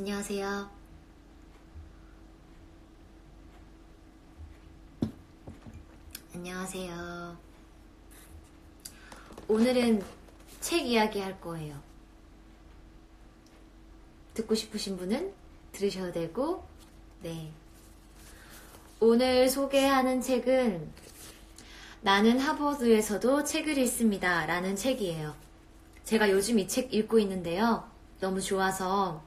안녕하세요. 안녕하세요. 오늘은 책 이야기 할 거예요. 듣고 싶으신 분은 들으셔도 되고, 네. 오늘 소개하는 책은 나는 하버드에서도 책을 읽습니다 라는 책이에요. 제가 요즘 이 책 읽고 있는데요. 너무 좋아서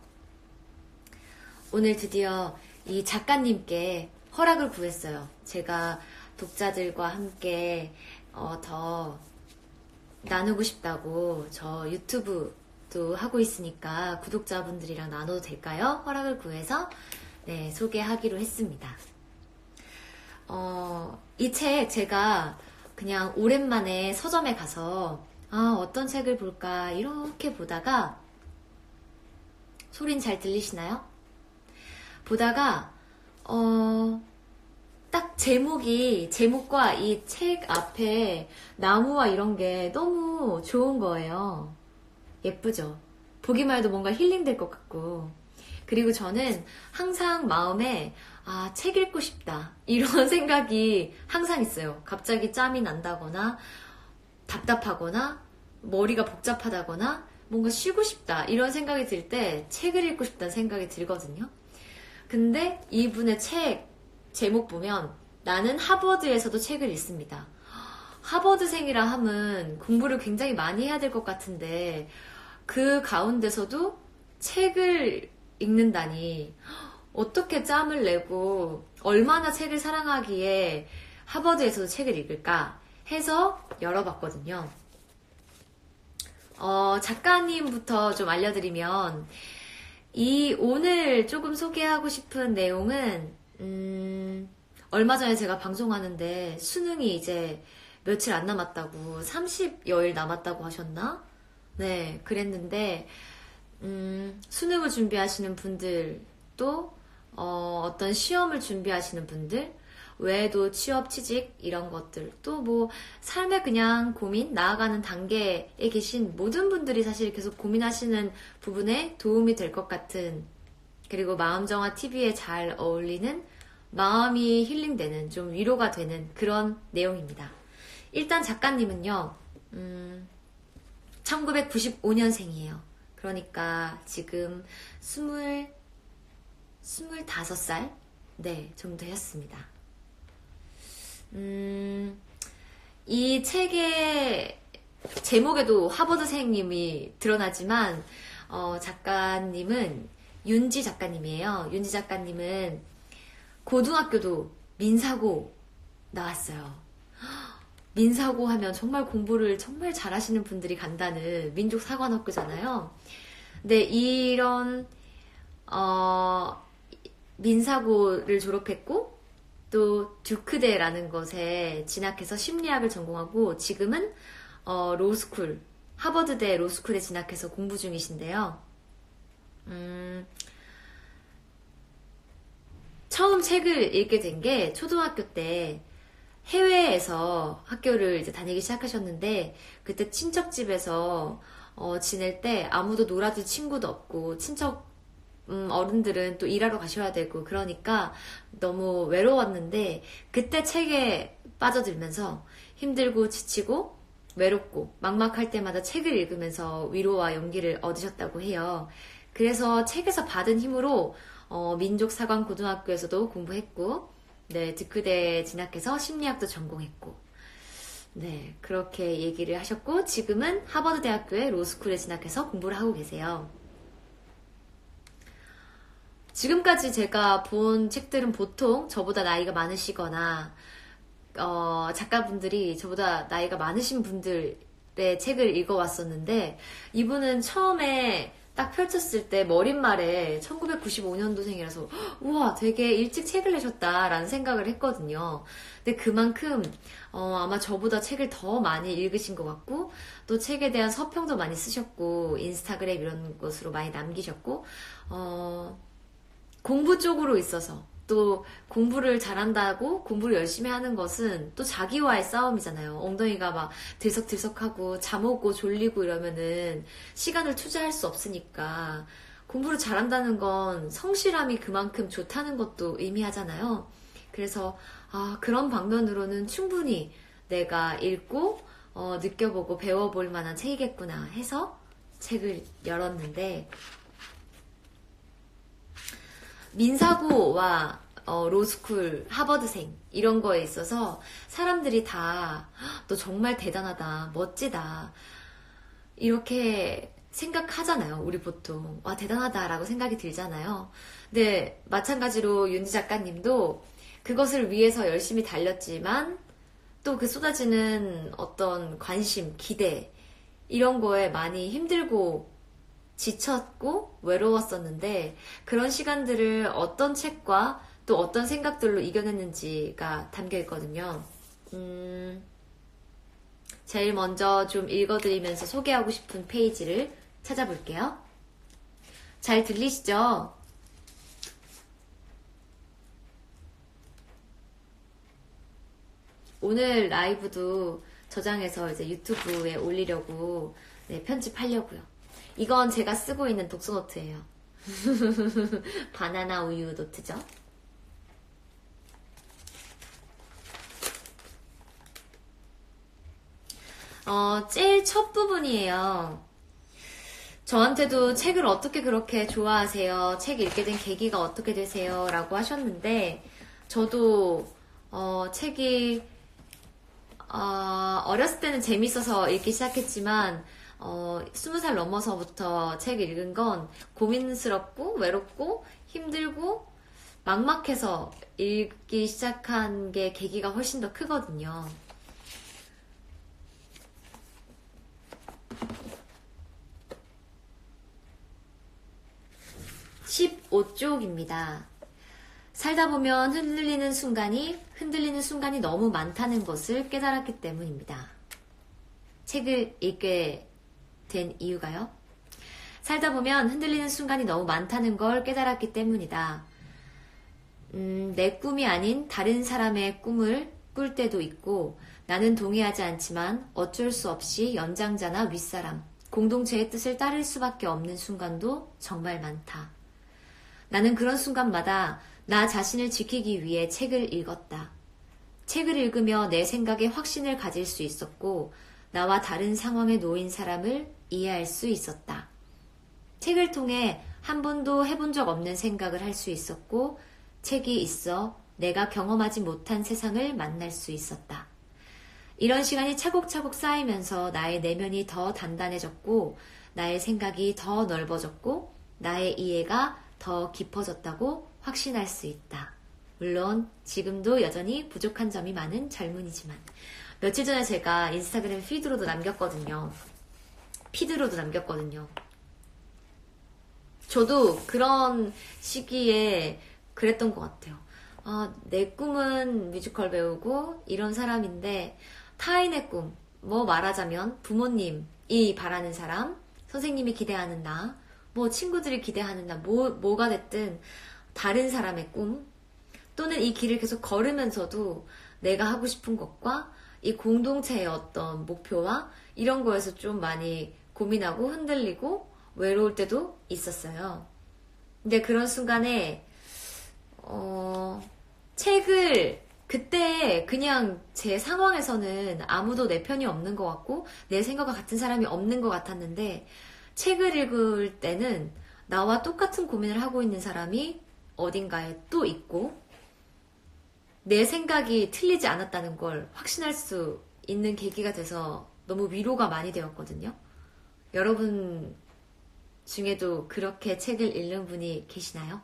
오늘 드디어 이 작가님께 허락을 구했어요. 제가 독자들과 함께 더 나누고 싶다고 저 유튜브도 하고 있으니까 구독자분들이랑 나눠도 될까요? 허락을 구해서 네, 소개하기로 했습니다. 이 책 제가 그냥 오랜만에 서점에 가서 어떤 책을 볼까 이렇게 보다가 소린 잘 들리시나요? 보다가 딱 제목과 이 책 앞에 나무와 이런 게 너무 좋은 거예요. 예쁘죠? 보기만 해도 뭔가 힐링될 것 같고. 그리고 저는 항상 마음에 책 읽고 싶다 이런 생각이 항상 있어요. 갑자기 짬이 난다거나 답답하거나 머리가 복잡하다거나 뭔가 쉬고 싶다 이런 생각이 들 때 책을 읽고 싶다는 생각이 들거든요. 근데 이분의 책 제목 보면 나는 하버드에서도 책을 읽습니다. 하버드생이라 함은 공부를 굉장히 많이 해야 될 것 같은데 그 가운데서도 책을 읽는다니 어떻게 짬을 내고 얼마나 책을 사랑하기에 하버드에서도 책을 읽을까 해서 열어봤거든요. 작가님부터 좀 알려드리면 오늘 조금 소개하고 싶은 내용은 얼마 전에 제가 방송하는데 수능이 이제 며칠 안 남았다고 30여일 남았다고 하셨나? 네, 그랬는데 수능을 준비하시는 분들도 어떤 시험을 준비하시는 분들 외에도 취업, 취직 이런 것들 또 뭐 삶의 그냥 고민 나아가는 단계에 계신 모든 분들이 사실 계속 고민하시는 부분에 도움이 될 것 같은 그리고 마음정화 TV에 잘 어울리는 마음이 힐링되는 좀 위로가 되는 그런 내용입니다. 일단 작가님은요 1995년생이에요. 그러니까 지금 25살 네 정도 였습니다. 이 책의 제목에도 하버드생님이 드러나지만 작가님은 윤지 작가님이에요. 윤지 작가님은 고등학교도 민사고 나왔어요. 민사고 하면 정말 공부를 정말 잘하시는 분들이 간다는 민족사관학교잖아요. 근데 이런 민사고를 졸업했고 또 듀크대라는 것에 진학해서 심리학을 전공하고 지금은 로스쿨 하버드대 로스쿨에 진학해서 공부 중이신데요. 처음 책을 읽게 된 게 초등학교 때 해외에서 학교를 이제 다니기 시작하셨는데 그때 친척집에서 지낼 때 아무도 놀아줄 친구도 없고 친척 어른들은 또 일하러 가셔야 되고 그러니까 너무 외로웠는데 그때 책에 빠져들면서 힘들고 지치고 외롭고 막막할 때마다 책을 읽으면서 위로와 용기를 얻으셨다고 해요. 그래서 책에서 받은 힘으로 민족사관고등학교에서도 공부했고 네, 듀크대에 진학해서 심리학도 전공했고 네, 그렇게 얘기를 하셨고 지금은 하버드 대학교의 로스쿨에 진학해서 공부를 하고 계세요. 지금까지 제가 본 책들은 보통 저보다 나이가 많으시거나 작가분들이 저보다 나이가 많으신 분들의 책을 읽어왔었는데 이분은 처음에 딱 펼쳤을 때 머릿말에 1995년도생이라서 우와 되게 일찍 책을 내셨다라는 생각을 했거든요. 근데 그만큼 아마 저보다 책을 더 많이 읽으신 것 같고 또 책에 대한 서평도 많이 쓰셨고 인스타그램 이런 것으로 많이 남기셨고 공부 쪽으로 있어서 또 공부를 잘한다고 공부를 열심히 하는 것은 또 자기와의 싸움이잖아요. 엉덩이가 막 들썩들썩하고 잠 오고 졸리고 이러면은 시간을 투자할 수 없으니까 공부를 잘한다는 건 성실함이 그만큼 좋다는 것도 의미하잖아요. 그래서 그런 방면으로는 충분히 내가 읽고 느껴보고 배워볼 만한 책이겠구나 해서 책을 열었는데, 민사고와 로스쿨, 하버드생 이런 거에 있어서 사람들이 다 너 정말 대단하다, 멋지다 이렇게 생각하잖아요. 우리 보통 와 대단하다라고 생각이 들잖아요. 근데 마찬가지로 윤지 작가님도 그것을 위해서 열심히 달렸지만 또 그 쏟아지는 어떤 관심, 기대 이런 거에 많이 힘들고 지쳤고 외로웠었는데, 그런 시간들을 어떤 책과 또 어떤 생각들로 이겨냈는지가 담겨 있거든요. 제일 먼저 좀 읽어드리면서 소개하고 싶은 페이지를 찾아볼게요. 잘 들리시죠? 오늘 라이브도 저장해서 이제 유튜브에 올리려고 편집하려고요. 이건 제가 쓰고 있는 독서노트예요. 바나나 우유 노트죠. 제일 첫 부분이에요. 저한테도 책을 어떻게 그렇게 좋아하세요? 책 읽게 된 계기가 어떻게 되세요? 라고 하셨는데, 저도 책이 어렸을 때는 재밌어서 읽기 시작했지만 20살 넘어서부터 책 읽은 건 고민스럽고 외롭고 힘들고 막막해서 읽기 시작한 게 계기가 훨씬 더 크거든요. 15쪽입니다. 살다 보면 흔들리는 순간이 너무 많다는 것을 깨달았기 때문입니다. 책을 읽게 된 이유가요? 살다 보면 흔들리는 순간이 너무 많다는 걸 깨달았기 때문이다. 내 꿈이 아닌 다른 사람의 꿈을 꿀 때도 있고, 나는 동의하지 않지만 어쩔 수 없이 연장자나 윗사람, 공동체의 뜻을 따를 수밖에 없는 순간도 정말 많다. 나는 그런 순간마다 나 자신을 지키기 위해 책을 읽었다. 책을 읽으며 내 생각에 확신을 가질 수 있었고, 나와 다른 상황에 놓인 사람을 이해할 수 있었다. 책을 통해 한 번도 해본 적 없는 생각을 할 수 있었고, 책이 있어 내가 경험하지 못한 세상을 만날 수 있었다. 이런 시간이 차곡차곡 쌓이면서 나의 내면이 더 단단해졌고, 나의 생각이 더 넓어졌고, 나의 이해가 더 깊어졌다고 확신할 수 있다. 물론 지금도 여전히 부족한 점이 많은 젊은이지만. 며칠 전에 제가 인스타그램 피드로도 남겼거든요. 저도 그런 시기에 그랬던 것 같아요. 내 꿈은 뮤지컬 배우고 이런 사람인데, 타인의 꿈, 말하자면 부모님이 바라는 사람, 선생님이 기대하는 나, 친구들이 기대하는 나, 뭐가 됐든 다른 사람의 꿈, 또는 이 길을 계속 걸으면서도 내가 하고 싶은 것과 이 공동체의 어떤 목표와 이런 거에서 좀 많이 고민하고 흔들리고 외로울 때도 있었어요. 근데 그런 순간에 책을 그때 그냥 제 상황에서는 아무도 내 편이 없는 것 같고 내 생각과 같은 사람이 없는 것 같았는데, 책을 읽을 때는 나와 똑같은 고민을 하고 있는 사람이 어딘가에 또 있고, 내 생각이 틀리지 않았다는 걸 확신할 수 있는 계기가 돼서 너무 위로가 많이 되었거든요. 여러분 중에도 그렇게 책을 읽는 분이 계시나요?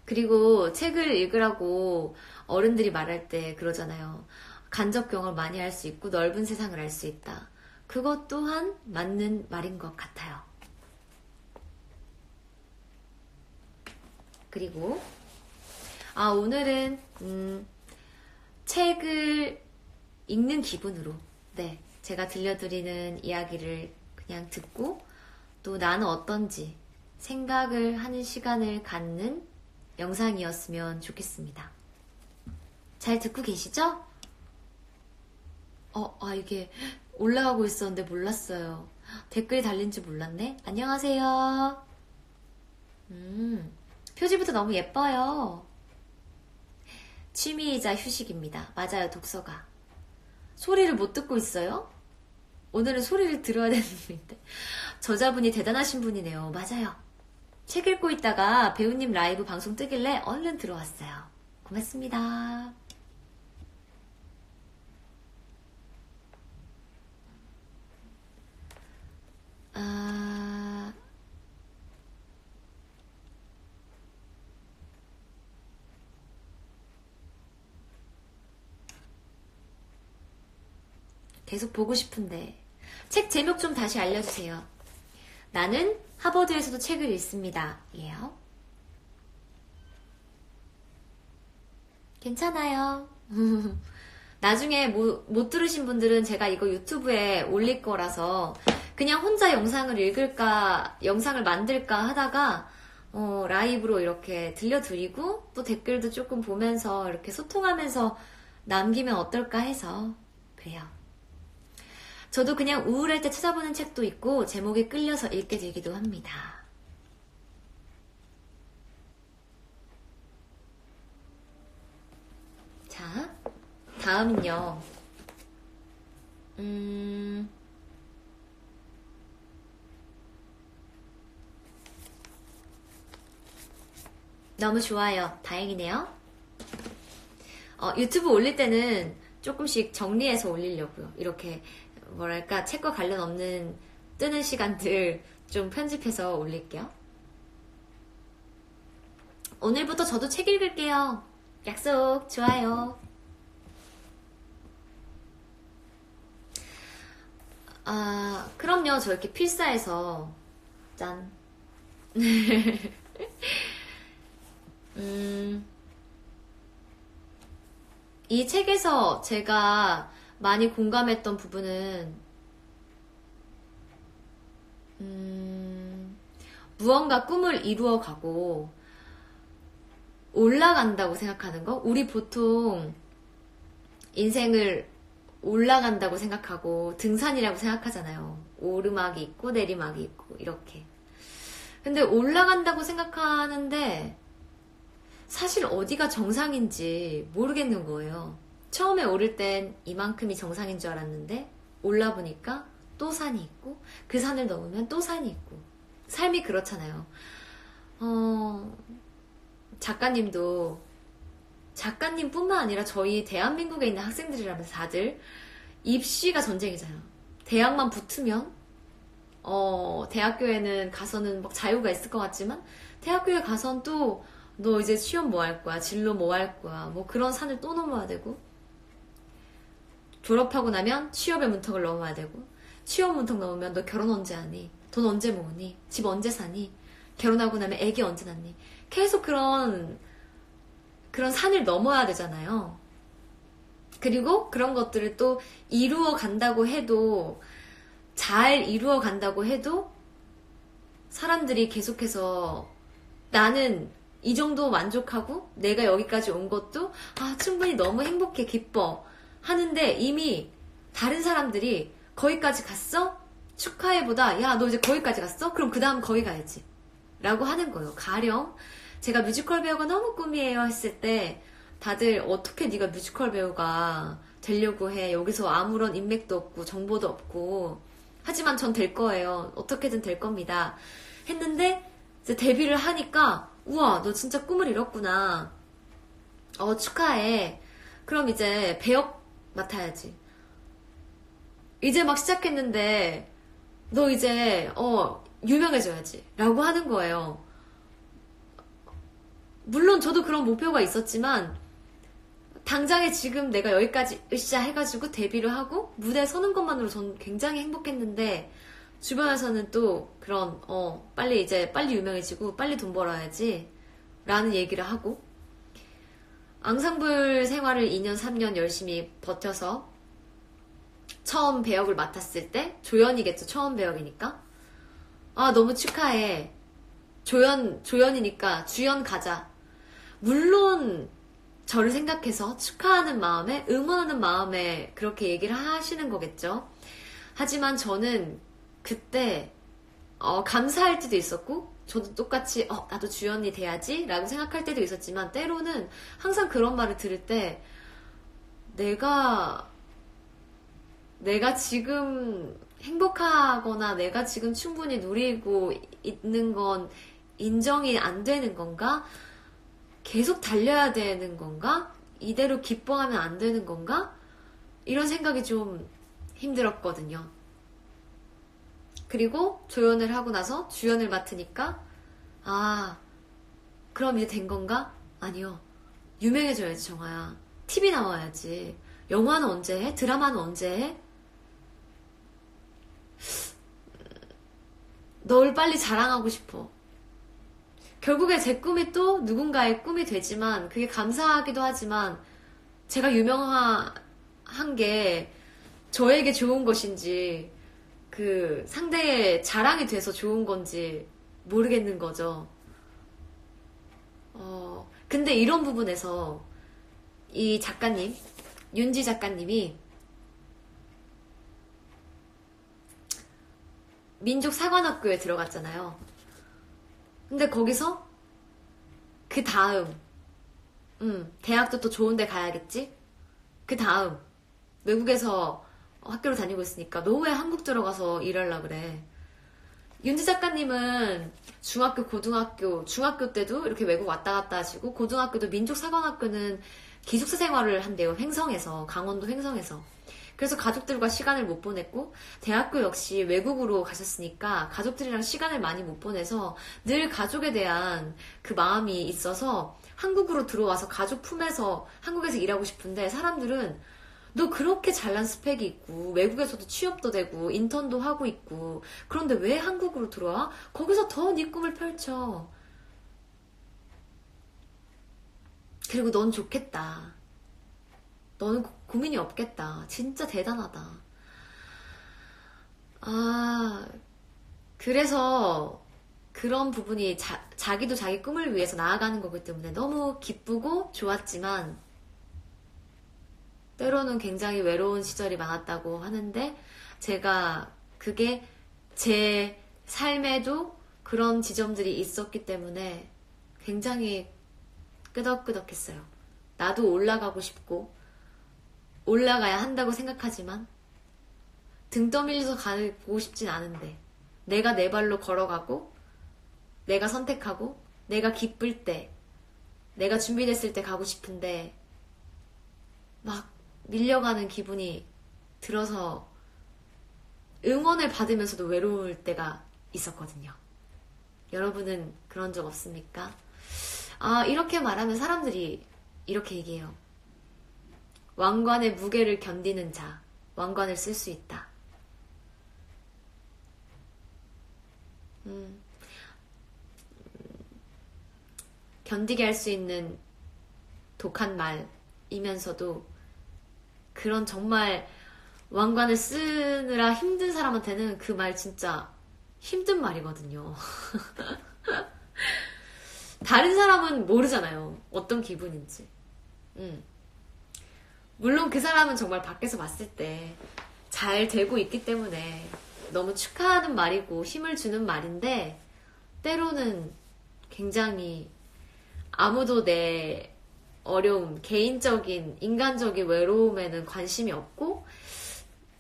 그리고 책을 읽으라고 어른들이 말할 때 그러잖아요. 간접 경험을 많이 할 수 있고 넓은 세상을 알 수 있다. 그것 또한 맞는 말인 것 같아요. 그리고 오늘은 책을 읽는 기분으로 제가 들려드리는 이야기를 그냥 듣고 또 나는 어떤지 생각을 하는 시간을 갖는 영상이었으면 좋겠습니다. 잘 듣고 계시죠? 이게 올라가고 있었는데 몰랐어요. 댓글이 달린지 몰랐네. 안녕하세요. 표지부터 너무 예뻐요. 취미이자 휴식입니다. 맞아요, 독서가. 소리를 못 듣고 있어요? 오늘은 소리를 들어야 되는데. 저자분이 대단하신 분이네요. 맞아요. 책 읽고 있다가 배우님 라이브 방송 뜨길래 얼른 들어왔어요. 고맙습니다. 계속 보고 싶은데. 책 제목 좀 다시 알려주세요. 나는 하버드에서도 책을 읽습니다. 예요. 괜찮아요. 나중에 못 들으신 분들은 제가 이거 유튜브에 올릴 거라서 그냥 혼자 영상을 읽을까, 영상을 만들까 하다가 라이브로 이렇게 들려드리고 또 댓글도 조금 보면서 이렇게 소통하면서 남기면 어떨까 해서 그래요. 저도 그냥 우울할 때 찾아보는 책도 있고 제목에 끌려서 읽게 되기도 합니다. 자, 다음은요. 너무 좋아요. 다행이네요. 유튜브 올릴 때는 조금씩 정리해서 올리려고요. 이렇게 뭐랄까 책과 관련 없는 뜨는 시간들 좀 편집해서 올릴게요. 오늘부터 저도 책 읽을게요. 약속. 좋아요. 그럼요. 저 이렇게 필사해서 짠. 이 책에서 제가 많이 공감했던 부분은 무언가 꿈을 이루어가고 올라간다고 생각하는 거. 우리 보통 인생을 올라간다고 생각하고 등산이라고 생각하잖아요. 오르막이 있고 내리막이 있고 이렇게. 근데 올라간다고 생각하는데 사실 어디가 정상인지 모르겠는 거예요. 처음에 오를 땐 이만큼이 정상인 줄 알았는데 올라보니까 또 산이 있고 그 산을 넘으면 또 산이 있고. 삶이 그렇잖아요. 작가님도 작가님뿐만 아니라 저희 대한민국에 있는 학생들이라면서 다들 입시가 전쟁이잖아요. 대학만 붙으면 대학교에는 가서는 막 자유가 있을 것 같지만 대학교에 가선 또 너 이제 시험 뭐 할 거야? 진로 뭐 할 거야? 뭐 그런 산을 또 넘어야 되고 졸업하고 나면 취업의 문턱을 넘어야 되고 취업 문턱 넘으면 너 결혼 언제 하니? 돈 언제 모으니? 집 언제 사니? 결혼하고 나면 애기 언제 낳니? 계속 그런 산을 넘어야 되잖아요. 그리고 그런 것들을 또 이루어 간다고 해도 잘 이루어 간다고 해도 사람들이 계속해서 나는 이 정도 만족하고 내가 여기까지 온 것도 충분히 너무 행복해 기뻐 하는데 이미 다른 사람들이 거기까지 갔어? 축하해보다 야 너 이제 거기까지 갔어? 그럼 그 다음 거기 가야지 라고 하는 거예요. 가령 제가 뮤지컬 배우가 너무 꿈이에요 했을 때 다들 어떻게 네가 뮤지컬 배우가 되려고 해. 여기서 아무런 인맥도 없고 정보도 없고 하지만 전 될 거예요. 어떻게든 될 겁니다. 했는데 이제 데뷔를 하니까 우와 너 진짜 꿈을 이뤘구나. 축하해. 그럼 이제 배역 맡아야지. 이제 막 시작했는데 너 이제 유명해져야지 라고 하는 거예요. 물론 저도 그런 목표가 있었지만 당장에 지금 내가 여기까지 으쌰 해가지고 데뷔를 하고 무대에 서는 것만으로 전 굉장히 행복했는데 주변에서는 또 그런 빨리 유명해지고 빨리 돈 벌어야지 라는 얘기를 하고 앙상블 생활을 2년 3년 열심히 버텨서 처음 배역을 맡았을 때 조연이겠죠. 처음 배역이니까 너무 축하해. 조연이니까 주연 가자. 물론 저를 생각해서 축하하는 마음에 응원하는 마음에 그렇게 얘기를 하시는 거겠죠. 하지만 저는 그때 감사할 때도 있었고 저도 똑같이 나도 주연이 돼야지 라고 생각할 때도 있었지만 때로는 항상 그런 말을 들을 때 내가 지금 행복하거나 내가 지금 충분히 누리고 있는 건 인정이 안 되는 건가? 계속 달려야 되는 건가? 이대로 기뻐하면 안 되는 건가? 이런 생각이 좀 힘들었거든요. 그리고 조연을 하고 나서 주연을 맡으니까 그럼 이제 된 건가? 아니요. 유명해져야지 정아야. TV 나와야지. 영화는 언제 해? 드라마는 언제 해? 널 빨리 자랑하고 싶어. 결국에 제 꿈이 또 누군가의 꿈이 되지만 그게 감사하기도 하지만 제가 유명한 게 저에게 좋은 것인지 그 상대의 자랑이 돼서 좋은 건지 모르겠는 거죠. 근데 이런 부분에서 이 작가님, 윤지 작가님이 민족사관학교에 들어갔잖아요. 근데 거기서 그 다음 대학도 또 좋은 데 가야겠지? 그 다음 외국에서 학교를 다니고 있으니까 너 왜 한국 들어가서 일하려고 그래? 윤지 작가님은 중학교, 고등학교, 중학교 때도 이렇게 외국 왔다 갔다 하시고 고등학교도 민족사관학교는 기숙사 생활을 한대요. 횡성에서, 강원도 횡성에서. 그래서 가족들과 시간을 못 보냈고 대학교 역시 외국으로 가셨으니까 가족들이랑 시간을 많이 못 보내서 늘 가족에 대한 그 마음이 있어서 한국으로 들어와서 가족 품에서 한국에서 일하고 싶은데 사람들은 너 그렇게 잘난 스펙이 있고 외국에서도 취업도 되고 인턴도 하고 있고 그런데 왜 한국으로 들어와? 거기서 더 네 꿈을 펼쳐. 그리고 넌 좋겠다. 너는 고민이 없겠다. 진짜 대단하다. 그래서 그런 부분이 자기도 자기 꿈을 위해서 나아가는 거기 때문에 너무 기쁘고 좋았지만 때로는 굉장히 외로운 시절이 많았다고 하는데 제가 그게 제 삶에도 그런 지점들이 있었기 때문에 굉장히 끄덕끄덕했어요. 나도 올라가고 싶고 올라가야 한다고 생각하지만 등 떠밀려서 가고 싶진 않은데 내가 내 발로 걸어가고 내가 선택하고 내가 기쁠 때 내가 준비됐을 때 가고 싶은데 막 밀려가는 기분이 들어서 응원을 받으면서도 외로울 때가 있었거든요. 여러분은 그런 적 없습니까? 이렇게 말하면 사람들이 이렇게 얘기해요. 왕관의 무게를 견디는 자, 왕관을 쓸 수 있다. 견디게 할 수 있는 독한 말이면서도 그런 정말 왕관을 쓰느라 힘든 사람한테는 그 말 진짜 힘든 말이거든요. 다른 사람은 모르잖아요. 어떤 기분인지. 물론 그 사람은 정말 밖에서 봤을 때 잘 되고 있기 때문에 너무 축하하는 말이고 힘을 주는 말인데 때로는 굉장히 아무도 내 어려움, 개인적인, 인간적인 외로움에는 관심이 없고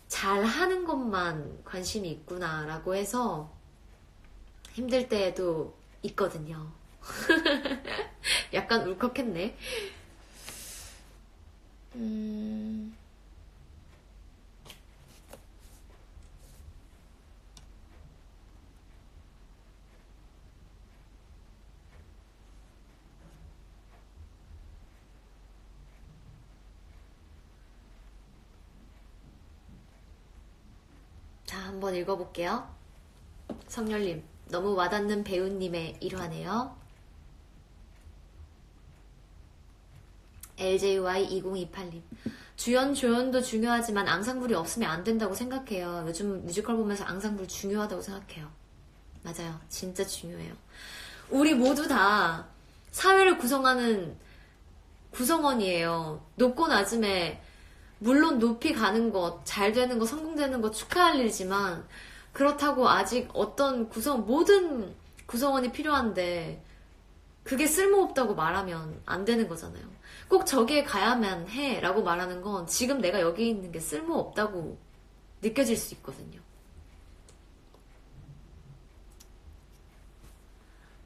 잘하는 것만 관심이 있구나라고 해서 힘들 때도 있거든요. 약간 울컥했네. 자, 한번 읽어볼게요. 성열님, 너무 와닿는 배우님의 일화네요. LJY2028님, 주연, 조연도 중요하지만 앙상블이 없으면 안 된다고 생각해요. 요즘 뮤지컬 보면서 앙상블 중요하다고 생각해요. 맞아요. 진짜 중요해요. 우리 모두 다 사회를 구성하는 구성원이에요. 높고 낮음에 물론 높이 가는 것, 잘 되는 것, 성공되는 것 축하할 일이지만 그렇다고 아직 어떤 모든 구성원이 필요한데 그게 쓸모없다고 말하면 안 되는 거잖아요. 꼭 저기에 가야만 해 라고 말하는 건 지금 내가 여기 있는 게 쓸모없다고 느껴질 수 있거든요.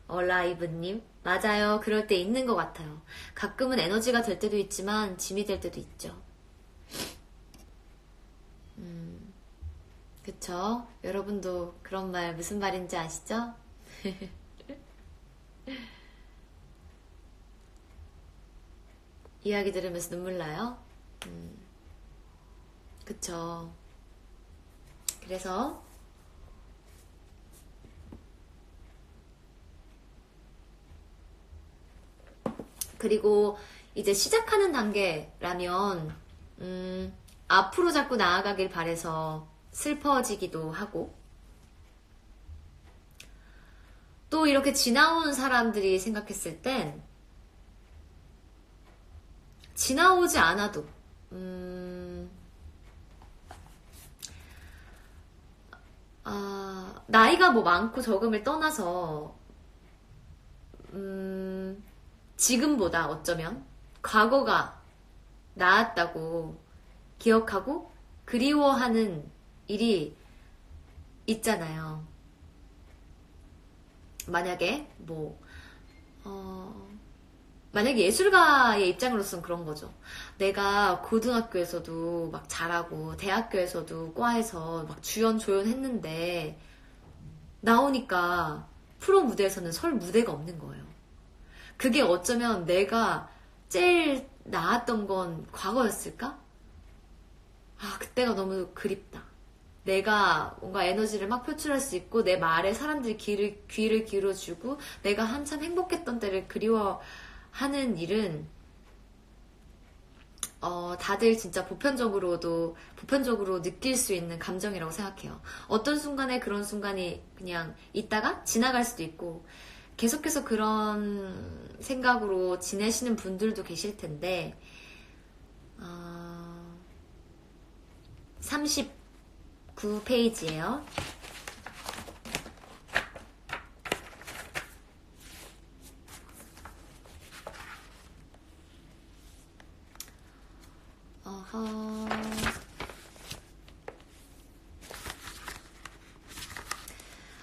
라이브님, 맞아요. 그럴 때 있는 것 같아요. 가끔은 에너지가 될 때도 있지만 짐이 될 때도 있죠. 그쵸? 여러분도 그런 말 무슨 말인지 아시죠? 이야기 들으면서 눈물 나요? 그쵸. 그래서 그리고 이제 시작하는 단계라면 앞으로 자꾸 나아가길 바래서 슬퍼지기도 하고 또 이렇게 지나온 사람들이 생각했을 땐 지나오지 않아도 나이가 뭐 많고 적음을 떠나서 지금보다 어쩌면 과거가 나았다고 기억하고 그리워하는 일이 있잖아요. 만약에 만약에 예술가의 입장으로서는 그런 거죠. 내가 고등학교에서도 막 잘하고 대학교에서도 과에서 막 주연 조연했는데 나오니까 프로 무대에서는 설 무대가 없는 거예요. 그게 어쩌면 내가 제일 나았던 건 과거였을까? 그때가 너무 그립다. 내가 뭔가 에너지를 막 표출할 수 있고 내 말에 사람들이 귀를 기울여주고 내가 한참 행복했던 때를 그리워하는 일은 다들 진짜 보편적으로 느낄 수 있는 감정이라고 생각해요. 어떤 순간에 그런 순간이 그냥 있다가 지나갈 수도 있고 계속해서 그런 생각으로 지내시는 분들도 계실 텐데 39페이지예요.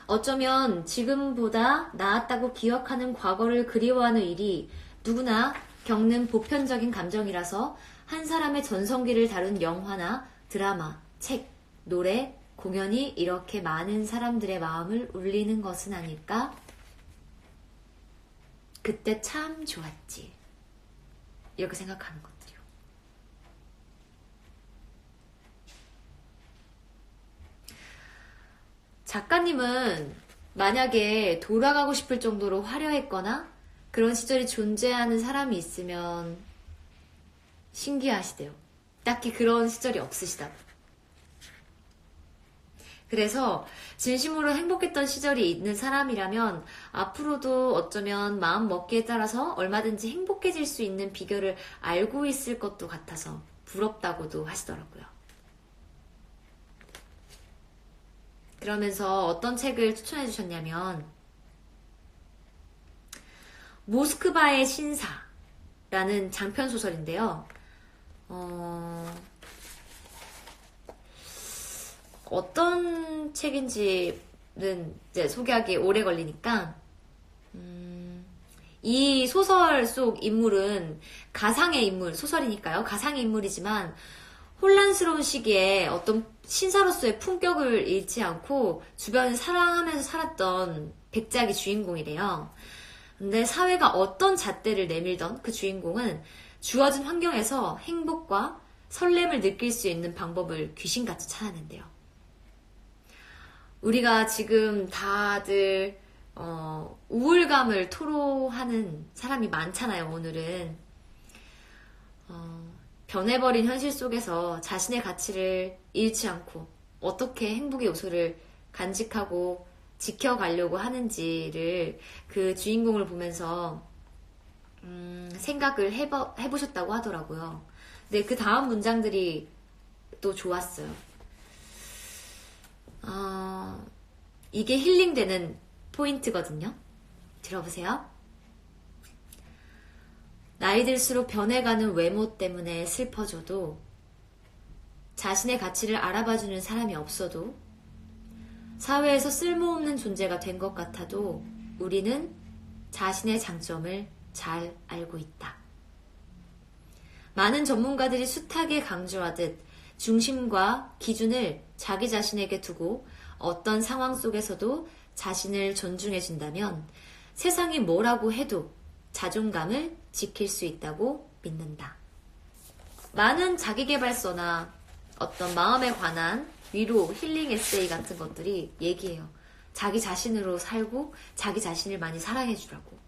어쩌면 지금보다 나았다고 기억하는 과거를 그리워하는 일이 누구나 겪는 보편적인 감정이라서 한 사람의 전성기를 다룬 영화나 드라마, 책, 노래, 공연이 이렇게 많은 사람들의 마음을 울리는 것은 아닐까? 그때 참 좋았지. 이렇게 생각하는 것들이요. 작가님은 만약에 돌아가고 싶을 정도로 화려했거나 그런 시절이 존재하는 사람이 있으면 신기하시대요. 딱히 그런 시절이 없으시다고. 그래서 진심으로 행복했던 시절이 있는 사람이라면 앞으로도 어쩌면 마음 먹기에 따라서 얼마든지 행복해질 수 있는 비결을 알고 있을 것도 같아서 부럽다고도 하시더라고요. 그러면서 어떤 책을 추천해 주셨냐면 모스크바의 신사라는 장편 소설인데요. 어떤 책인지는 이제 소개하기 오래 걸리니까 이 소설 속 인물은 가상의 인물, 소설이니까요. 가상의 인물이지만 혼란스러운 시기에 어떤 신사로서의 품격을 잃지 않고 주변을 사랑하면서 살았던 백작이 주인공이래요. 근데 사회가 어떤 잣대를 내밀던 그 주인공은 주어진 환경에서 행복과 설렘을 느낄 수 있는 방법을 귀신같이 찾아낸대요. 우리가 지금 다들 우울감을 토로하는 사람이 많잖아요. 오늘은 변해버린 현실 속에서 자신의 가치를 잃지 않고 어떻게 행복의 요소를 간직하고 지켜가려고 하는지를 그 주인공을 보면서 생각을 해보셨다고 하더라고요. 근데 그 다음 문장들이 또 좋았어요. 이게 힐링되는 포인트거든요. 들어보세요. 나이 들수록 변해가는 외모 때문에 슬퍼져도, 자신의 가치를 알아봐주는 사람이 없어도, 사회에서 쓸모없는 존재가 된 것 같아도 우리는 자신의 장점을 잘 알고 있다. 많은 전문가들이 숱하게 강조하듯 중심과 기준을 자기 자신에게 두고 어떤 상황 속에서도 자신을 존중해준다면 세상이 뭐라고 해도 자존감을 지킬 수 있다고 믿는다. 많은 자기계발서나 어떤 마음에 관한 위로, 힐링 에세이 같은 것들이 얘기해요. 자기 자신으로 살고 자기 자신을 많이 사랑해주라고.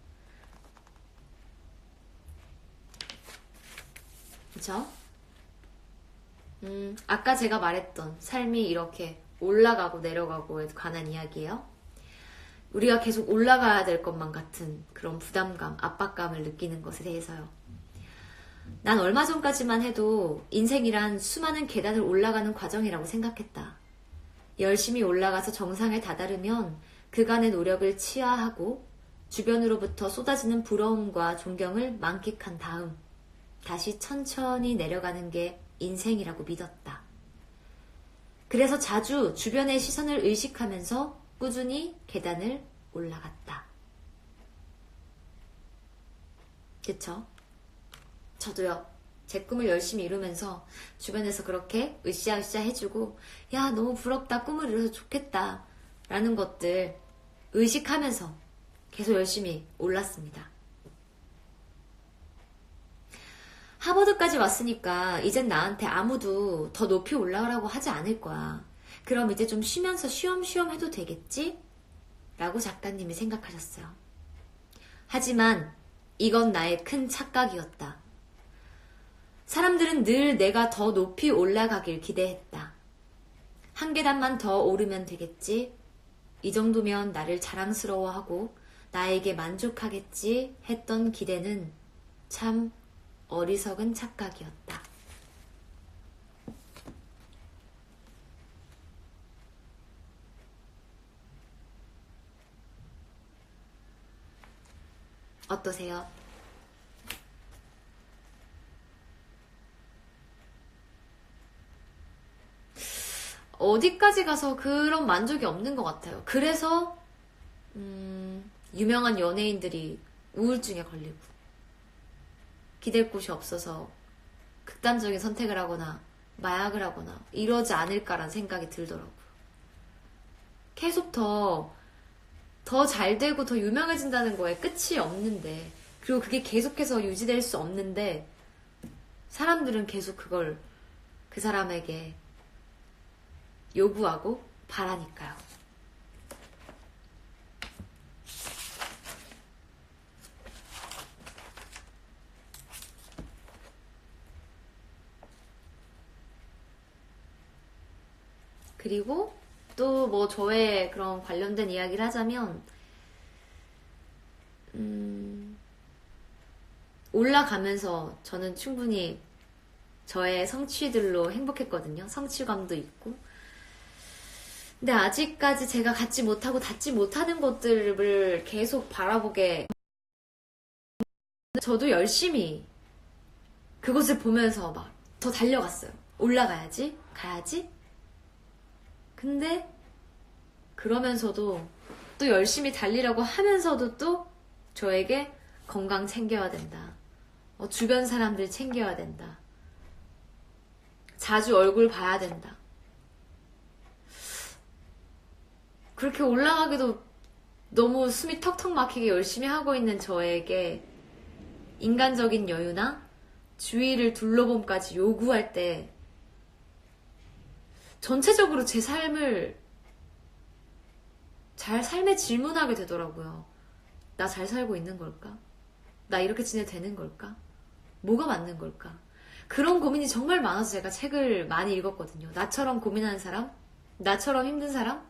그쵸? 아까 제가 말했던 삶이 이렇게 올라가고 내려가고에 관한 이야기예요. 우리가 계속 올라가야 될 것만 같은 그런 부담감, 압박감을 느끼는 것에 대해서요. 난 얼마 전까지만 해도 인생이란 수많은 계단을 올라가는 과정이라고 생각했다. 열심히 올라가서 정상에 다다르면 그간의 노력을 치하하고 주변으로부터 쏟아지는 부러움과 존경을 만끽한 다음 다시 천천히 내려가는 게 인생이라고 믿었다. 그래서 자주 주변의 시선을 의식하면서 꾸준히 계단을 올라갔다. 그쵸? 저도요. 제 꿈을 열심히 이루면서 주변에서 그렇게 으쌰으쌰 해주고 야 너무 부럽다, 꿈을 이뤄서 좋겠다 라는 것들 의식하면서 계속 열심히 올랐습니다. 하버드까지 왔으니까 이젠 나한테 아무도 더 높이 올라가라고 하지 않을 거야. 그럼 이제 좀 쉬면서 쉬엄쉬엄 해도 되겠지? 라고 작가님이 생각하셨어요. 하지만 이건 나의 큰 착각이었다. 사람들은 늘 내가 더 높이 올라가길 기대했다. 한 계단만 더 오르면 되겠지? 이 정도면 나를 자랑스러워하고 나에게 만족하겠지 했던 기대는 참 어리석은 착각이었다. 어떠세요? 어디까지 가서 그런 만족이 없는 것 같아요. 그래서 유명한 연예인들이 우울증에 걸리고 기댈 곳이 없어서 극단적인 선택을 하거나 마약을 하거나 이러지 않을까라는 생각이 들더라고요. 계속 더 잘 되고 더 유명해진다는 거에 끝이 없는데, 그리고 그게 계속해서 유지될 수 없는데 사람들은 계속 그걸 그 사람에게 요구하고 바라니까요. 그리고 또 뭐 저의 그런 관련된 이야기를 하자면 올라가면서 저는 충분히 저의 성취들로 행복했거든요. 성취감도 있고. 근데 아직까지 제가 갖지 못하고 닿지 못하는 것들을 계속 바라보게, 저도 열심히 그곳을 보면서 막 더 달려갔어요. 올라가야지, 가야지. 근데 그러면서도 또 열심히 달리려고 하면서도 또 저에게 건강 챙겨야 된다. 주변 사람들 챙겨야 된다. 자주 얼굴 봐야 된다. 그렇게 올라가기도 너무 숨이 턱턱 막히게 열심히 하고 있는 저에게 인간적인 여유나 주위를 둘러봄까지 요구할 때 전체적으로 제 삶을 삶에 질문하게 되더라고요. 나 잘 살고 있는 걸까? 나 이렇게 지내도 되는 걸까? 뭐가 맞는 걸까? 그런 고민이 정말 많아서 제가 책을 많이 읽었거든요. 나처럼 고민하는 사람? 나처럼 힘든 사람?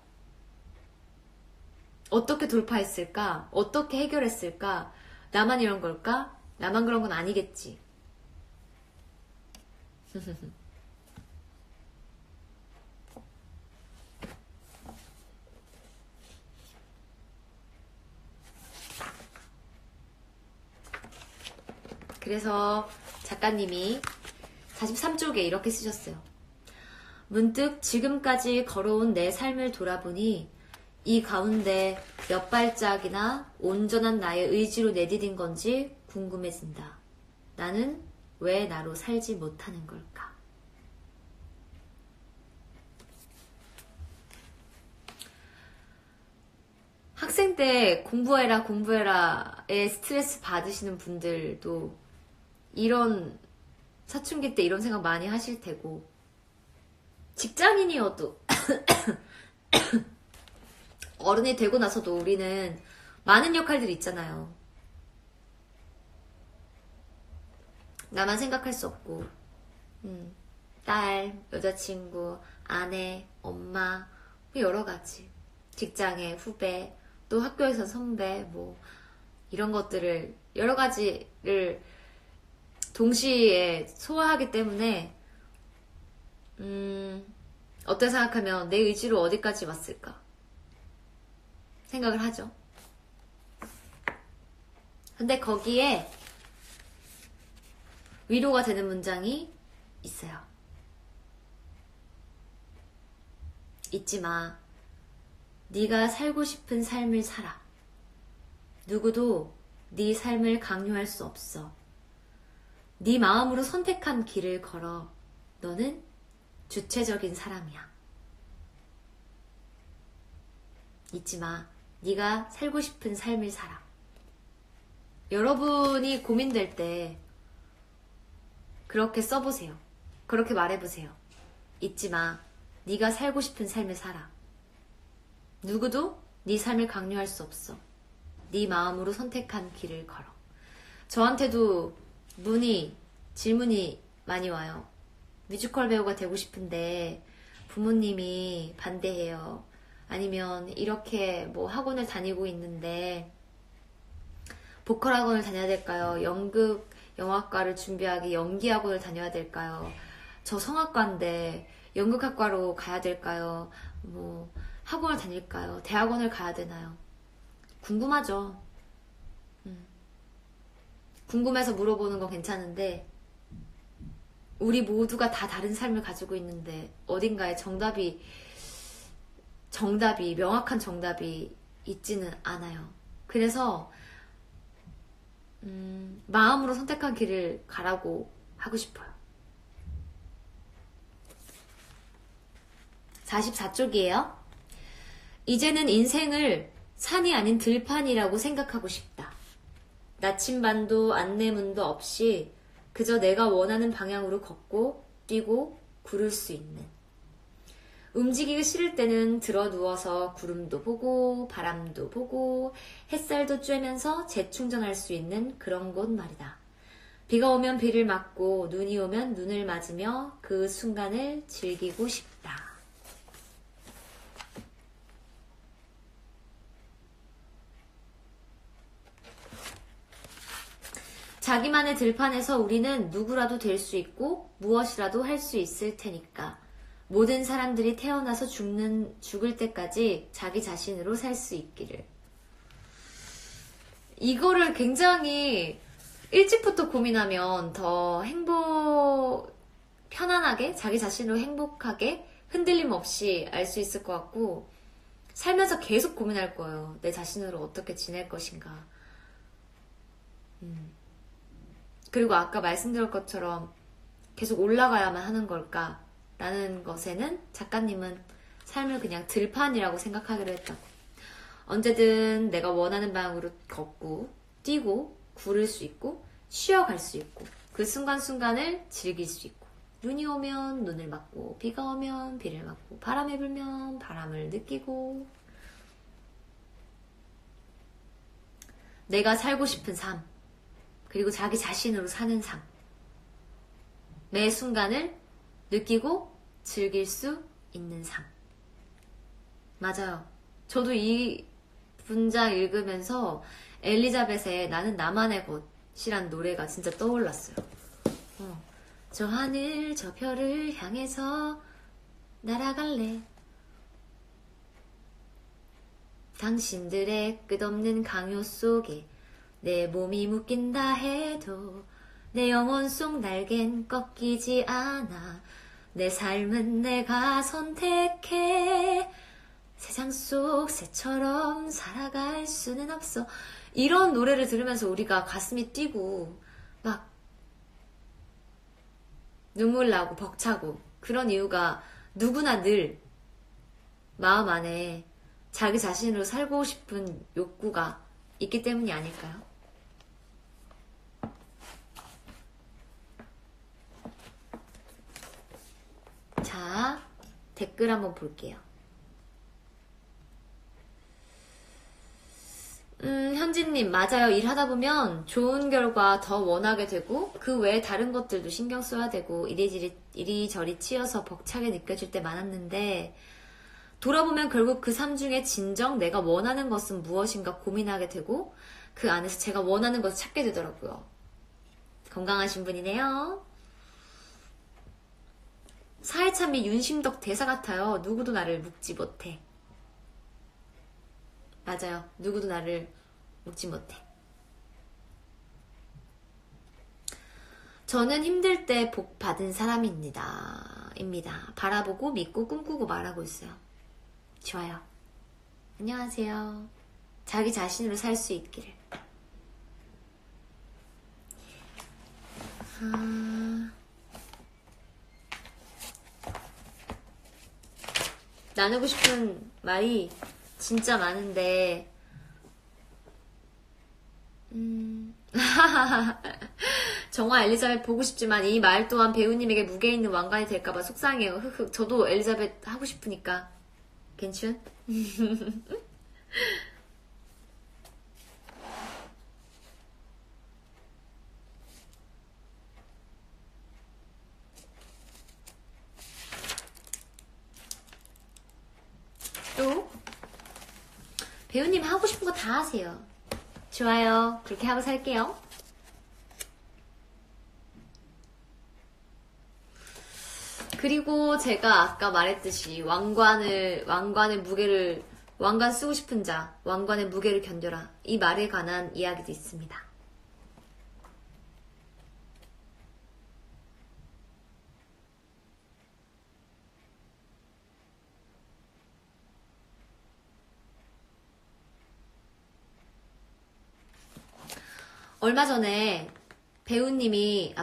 어떻게 돌파했을까? 어떻게 해결했을까? 나만 이런 걸까? 나만 그런 건 아니겠지. 그래서 작가님이 43쪽에 이렇게 쓰셨어요. 문득 지금까지 걸어온 내 삶을 돌아보니 이 가운데 몇 발짝이나 온전한 나의 의지로 내디딘 건지 궁금해진다. 나는 왜 나로 살지 못하는 걸까? 학생 때 공부해라에 스트레스 받으시는 분들도 이런 사춘기 때 이런 생각 많이 하실 테고, 직장인이어도 어른이 되고 나서도 우리는 많은 역할들이 있잖아요. 나만 생각할 수 없고, 딸, 여자친구, 아내, 엄마, 여러 가지. 직장의 후배, 또 학교에서 선배, 뭐, 이런 것들을, 여러 가지를 동시에 소화하기 때문에, 어떻게 생각하면 내 의지로 어디까지 왔을까? 생각을 하죠. 근데 거기에 위로가 되는 문장이 있어요. 잊지 마. 네가 살고 싶은 삶을 살아. 누구도 네 삶을 강요할 수 없어. 네 마음으로 선택한 길을 걸어. 너는 주체적인 사람이야. 잊지 마. 네가 살고 싶은 삶을 살아. 여러분이 고민될 때 그렇게 써보세요. 그렇게 말해보세요. 잊지 마. 네가 살고 싶은 삶을 살아. 누구도 네 삶을 강요할 수 없어. 네 마음으로 선택한 길을 걸어. 저한테도 질문이 많이 와요. 뮤지컬 배우가 되고 싶은데 부모님이 반대해요. 아니면 이렇게 뭐 학원을 다니고 있는데 보컬 학원을 다녀야 될까요? 연극, 영화과를 준비하기 연기 학원을 다녀야 될까요? 저 성악과인데 연극학과로 가야 될까요? 뭐 학원을 다닐까요? 대학원을 가야 되나요? 궁금하죠? 궁금해서 물어보는 건 괜찮은데 우리 모두가 다 다른 삶을 가지고 있는데 어딘가에 명확한 정답이 있지는 않아요. 그래서 마음으로 선택한 길을 가라고 하고 싶어요. 44쪽이에요. 이제는 인생을 산이 아닌 들판이라고 생각하고 싶다. 나침반도 안내문도 없이 그저 내가 원하는 방향으로 걷고 뛰고 구를 수 있는. 움직이기 싫을 때는 들어 누워서 구름도 보고 바람도 보고 햇살도 쬐면서 재충전할 수 있는 그런 곳 말이다. 비가 오면 비를 맞고 눈이 오면 눈을 맞으며 그 순간을 즐기고 싶다. 자기만의 들판에서 우리는 누구라도 될 수 있고 무엇이라도 할 수 있을 테니까 모든 사람들이 태어나서 죽을 때까지 자기 자신으로 살 수 있기를. 이거를 굉장히 일찍부터 고민하면 더 편안하게 자기 자신으로 행복하게 흔들림 없이 알 수 있을 것 같고 살면서 계속 고민할 거예요. 내 자신으로 어떻게 지낼 것인가. 그리고 아까 말씀드린 것처럼 계속 올라가야만 하는 걸까? 라는 것에는 작가님은 삶을 그냥 들판이라고 생각하기로 했다고. 언제든 내가 원하는 방향으로 걷고 뛰고 구를 수 있고 쉬어갈 수 있고 그 순간순간을 즐길 수 있고 눈이 오면 눈을 맞고 비가 오면 비를 맞고 바람이 불면 바람을 느끼고 내가 살고 싶은 삶 그리고 자기 자신으로 사는 삶. 매 순간을 느끼고 즐길 수 있는 삶. 맞아요. 저도 이 문장 읽으면서 엘리자벳의 나는 나만의 것이란 노래가 진짜 떠올랐어요. 저 하늘 저 별을 향해서 날아갈래. 당신들의 끝없는 강요 속에 내 몸이 묶인다 해도 내 영혼 속 날갠 꺾이지 않아. 내 삶은 내가 선택해. 세상 속 새처럼 살아갈 수는 없어. 이런 노래를 들으면서 우리가 가슴이 뛰고 막 눈물 나고 벅차고 그런 이유가 누구나 늘 마음 안에 자기 자신으로 살고 싶은 욕구가 있기 때문이 아닐까요? 자, 댓글 한번 볼게요. 현진님, 맞아요. 일하다 보면 좋은 결과 더 원하게 되고 그 외에 다른 것들도 신경 써야 되고 이리저리 치여서 벅차게 느껴질 때 많았는데 돌아보면 결국 그 삶 중에 진정 내가 원하는 것은 무엇인가 고민하게 되고 그 안에서 제가 원하는 것을 찾게 되더라고요. 건강하신 분이네요. 사회참이 윤심덕 대사 같아요. 누구도 나를 묶지 못해. 맞아요. 누구도 나를 묶지 못해. 저는 힘들 때 복 받은 사람입니다. 바라보고 믿고 꿈꾸고 말하고 있어요. 좋아요. 안녕하세요. 자기 자신으로 살 수 있기를. 나누고 싶은 말이 진짜 많은데 정화 엘리자벳 보고 싶지만 이 말 또한 배우님에게 무게 있는 왕관이 될까봐 속상해요. 흑흑. 저도 엘리자벳 하고 싶으니까. 괜춘? 또 배우님 하고 싶은 거 다 하세요. 좋아요. 그렇게 하고 살게요. 그리고 제가 아까 말했듯이 왕관의 무게를, 왕관 쓰고 싶은 자, 왕관의 무게를 견뎌라. 이 말에 관한 이야기도 있습니다. 얼마 전에 배우님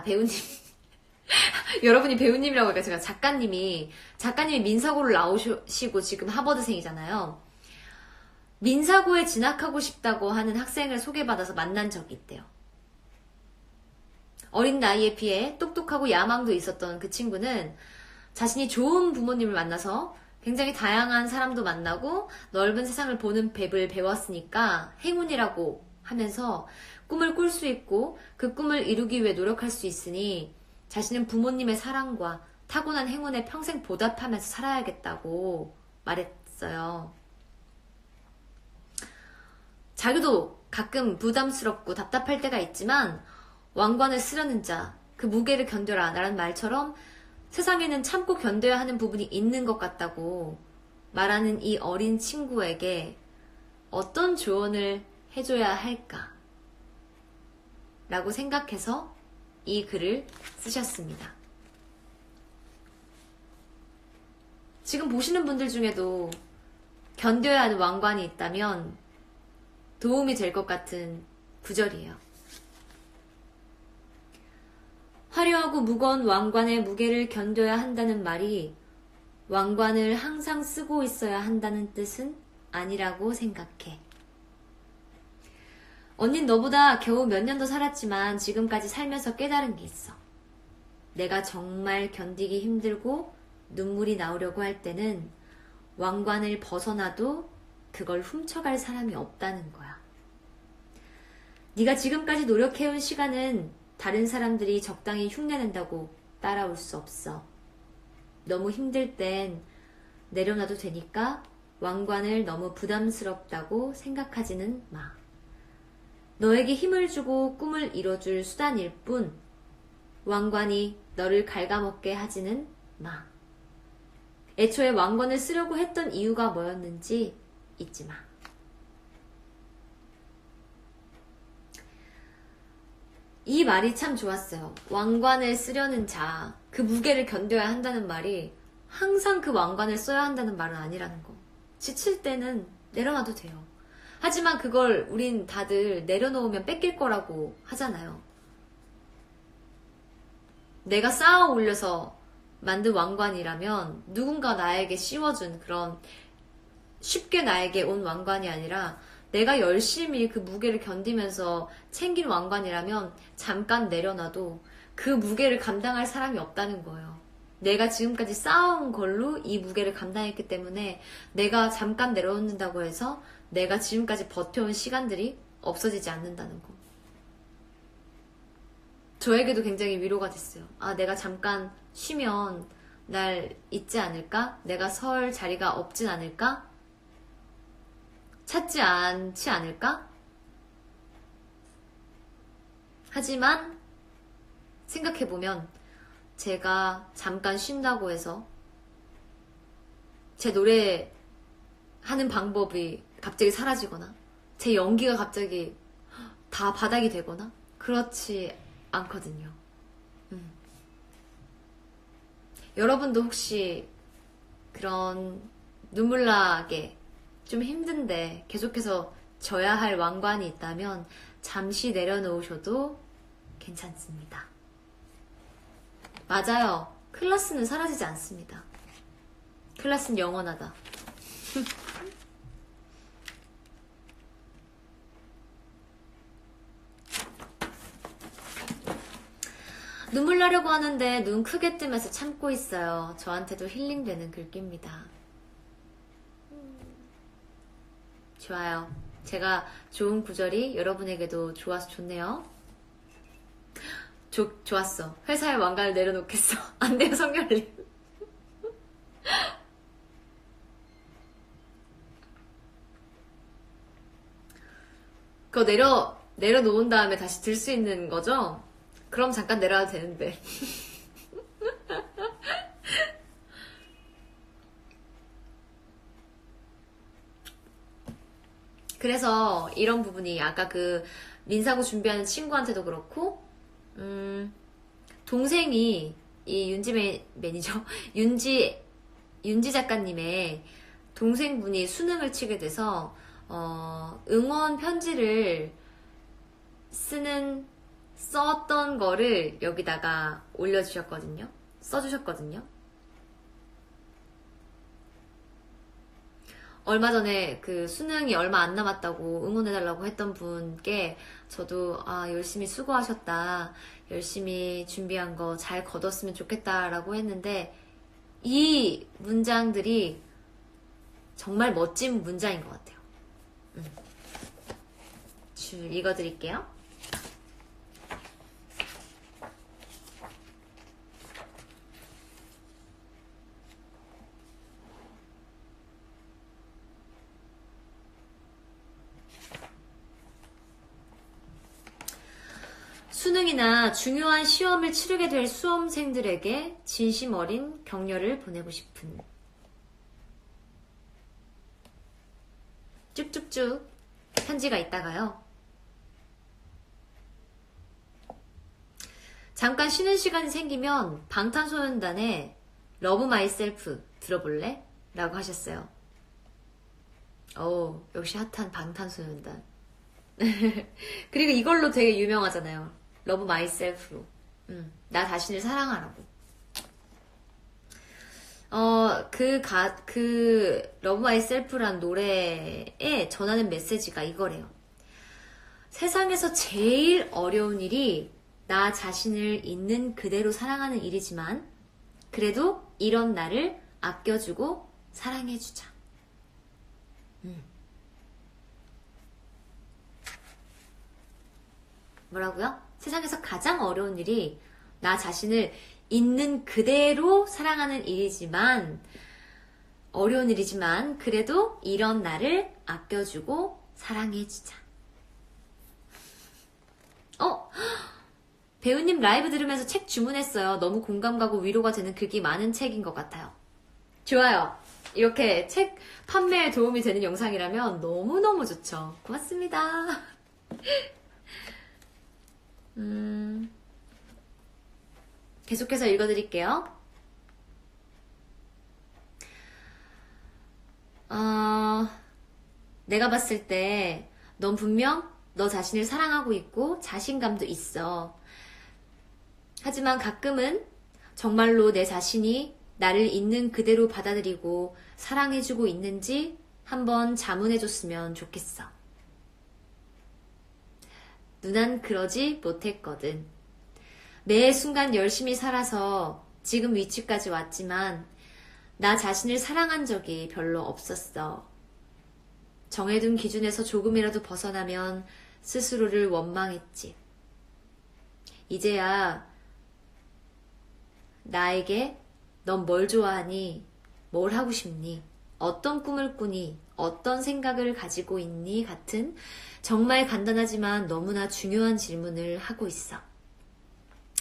여러분이 배우님이라고 하니까 제가 작가님이 민사고를 나오시고 지금 하버드생이잖아요. 민사고에 진학하고 싶다고 하는 학생을 소개받아서 만난 적이 있대요. 어린 나이에 비해 똑똑하고 야망도 있었던 그 친구는 자신이 좋은 부모님을 만나서 굉장히 다양한 사람도 만나고 넓은 세상을 보는 법을 배웠으니까 행운이라고 하면서 꿈을 꿀 수 있고 그 꿈을 이루기 위해 노력할 수 있으니 자신은 부모님의 사랑과 타고난 행운에 평생 보답하면서 살아야겠다고 말했어요. 자기도 가끔 부담스럽고 답답할 때가 있지만 왕관을 쓰려는 자, 그 무게를 견뎌라 라는 말처럼 세상에는 참고 견뎌야 하는 부분이 있는 것 같다고 말하는 이 어린 친구에게 어떤 조언을 해줘야 할까 라고 생각해서 이 글을 쓰셨습니다. 지금 보시는 분들 중에도 견뎌야 하는 왕관이 있다면 도움이 될 것 같은 구절이에요. 화려하고 무거운 왕관의 무게를 견뎌야 한다는 말이 왕관을 항상 쓰고 있어야 한다는 뜻은 아니라고 생각해. 언닌 너보다 겨우 몇 년 더 살았지만 지금까지 살면서 깨달은 게 있어. 내가 정말 견디기 힘들고 눈물이 나오려고 할 때는 왕관을 벗어나도 그걸 훔쳐갈 사람이 없다는 거야. 네가 지금까지 노력해온 시간은 다른 사람들이 적당히 흉내낸다고 따라올 수 없어. 너무 힘들 땐 내려놔도 되니까 왕관을 너무 부담스럽다고 생각하지는 마. 너에게 힘을 주고 꿈을 이뤄줄 수단일 뿐 왕관이 너를 갉아먹게 하지는 마. 애초에 왕관을 쓰려고 했던 이유가 뭐였는지 잊지 마. 이 말이 참 좋았어요. 왕관을 쓰려는 자, 그 무게를 견뎌야 한다는 말이 항상 그 왕관을 써야 한다는 말은 아니라는 거. 지칠 때는 내려놔도 돼요. 하지만 그걸 우린 다들 내려놓으면 뺏길 거라고 하잖아요. 내가 쌓아 올려서 만든 왕관이라면 누군가 나에게 씌워준 그런 쉽게 나에게 온 왕관이 아니라 내가 열심히 그 무게를 견디면서 챙긴 왕관이라면 잠깐 내려놔도 그 무게를 감당할 사람이 없다는 거예요. 내가 지금까지 쌓아온 걸로 이 무게를 감당했기 때문에 내가 잠깐 내려놓는다고 해서 내가 지금까지 버텨온 시간들이 없어지지 않는다는 거. 저에게도 굉장히 위로가 됐어요. 아, 내가 잠깐 쉬면 날 잊지 않을까? 내가 설 자리가 없진 않을까? 찾지 않지 않을까? 하지만 생각해보면 제가 잠깐 쉰다고 해서 제 노래 하는 방법이 갑자기 사라지거나 제 연기가 갑자기 다 바닥이 되거나 그렇지 않거든요. 여러분도 혹시 그런 눈물 나게 좀 힘든데 계속해서 져야 할 왕관이 있다면 잠시 내려놓으셔도 괜찮습니다. 맞아요. 클라스는 사라지지 않습니다. 클라스는 영원하다. 눈물 나려고 하는데 눈 크게 뜨면서 참고 있어요. 저한테도 힐링되는 글귀입니다. 좋아요. 제가 좋은 구절이 여러분에게도 좋아서 좋네요. 좋았어. 회사에 왕관을 내려놓겠어. 안 돼요, 성결님. 그거 내려놓은 다음에 다시 들 수 있는 거죠? 그럼 잠깐 내려와도 되는데. 그래서 이런 부분이 아까 그 민사고 준비하는 친구한테도 그렇고 동생이 이 윤지 매니저 윤지 작가님의 동생분이 수능을 치게 돼서 응원 편지를 썼던 거를 여기다가 올려주셨거든요. 써주셨거든요. 얼마 전에 수능이 얼마 안 남았다고 응원해달라고 했던 분께 저도 열심히 수고하셨다. 열심히 준비한 거 잘 거뒀으면 좋겠다라고 했는데 이 문장들이 정말 멋진 문장인 것 같아요. 줄 읽어드릴게요. 수능이나 중요한 시험을 치르게 될 수험생들에게 진심 어린 격려를 보내고 싶은 쭉쭉쭉 편지가 있다가요. 잠깐 쉬는 시간이 생기면 방탄소년단의 러브 마이셀프 들어볼래? 라고 하셨어요. 역시 핫한 방탄소년단. 그리고 이걸로 되게 유명하잖아요. 러브 마이셀프로. 나 자신을 사랑하라고. 러브 마이셀프란 노래에 전하는 메시지가 이거래요. 세상에서 제일 어려운 일이 나 자신을 있는 그대로 사랑하는 일이지만 그래도 이런 나를 아껴주고 사랑해주자. 뭐라고요? 세상에서 가장 어려운 일이 나 자신을 있는 그대로 사랑하는 일이지만 어려운 일이지만 그래도 이런 나를 아껴주고 사랑해주자. 배우님 라이브 들으면서 책 주문했어요. 너무 공감 가고 위로가 되는 글귀 많은 책인 것 같아요. 좋아요. 이렇게 책 판매에 도움이 되는 영상이라면 너무너무 좋죠. 고맙습니다. 계속해서 읽어드릴게요. 내가 봤을 때 넌 분명 너 자신을 사랑하고 있고 자신감도 있어. 하지만 가끔은 정말로 내 자신이 나를 있는 그대로 받아들이고 사랑해주고 있는지 한번 자문해줬으면 좋겠어. 누난 그러지 못했거든. 매 순간 열심히 살아서 지금 위치까지 왔지만 나 자신을 사랑한 적이 별로 없었어. 정해둔 기준에서 조금이라도 벗어나면 스스로를 원망했지. 이제야 나에게 넌 뭘 좋아하니? 뭘 하고 싶니? 어떤 꿈을 꾸니? 어떤 생각을 가지고 있니? 같은 정말 간단하지만 너무나 중요한 질문을 하고 있어.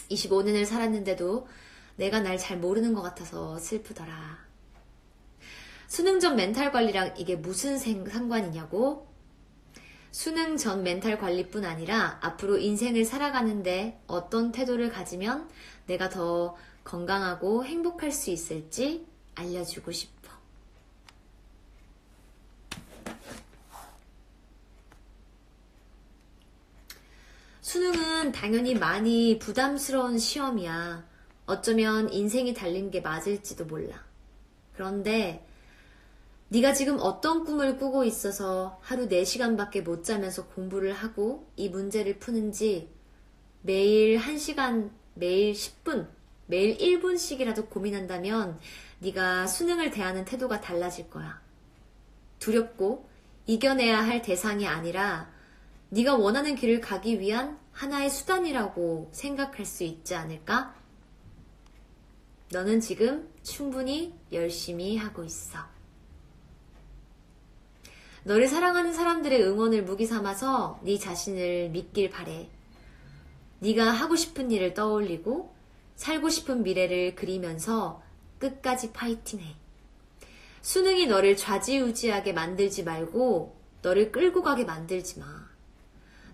25년을 살았는데도 내가 날 잘 모르는 것 같아서 슬프더라. 수능 전 멘탈 관리랑 이게 무슨 상관이냐고? 수능 전 멘탈 관리뿐 아니라 앞으로 인생을 살아가는데 어떤 태도를 가지면 내가 더 건강하고 행복할 수 있을지 알려주고 싶어. 수능은 당연히 많이 부담스러운 시험이야. 어쩌면 인생이 달린 게 맞을지도 몰라. 그런데 네가 지금 어떤 꿈을 꾸고 있어서 하루 4시간밖에 못 자면서 공부를 하고 이 문제를 푸는지 매일 1시간, 매일 10분, 매일 1분씩이라도 고민한다면 네가 수능을 대하는 태도가 달라질 거야. 두렵고 이겨내야 할 대상이 아니라 네가 원하는 길을 가기 위한 하나의 수단이라고 생각할 수 있지 않을까? 너는 지금 충분히 열심히 하고 있어. 너를 사랑하는 사람들의 응원을 무기 삼아서 네 자신을 믿길 바래. 네가 하고 싶은 일을 떠올리고 살고 싶은 미래를 그리면서 끝까지 파이팅해. 수능이 너를 좌지우지하게 만들지 말고 너를 끌고 가게 만들지 마.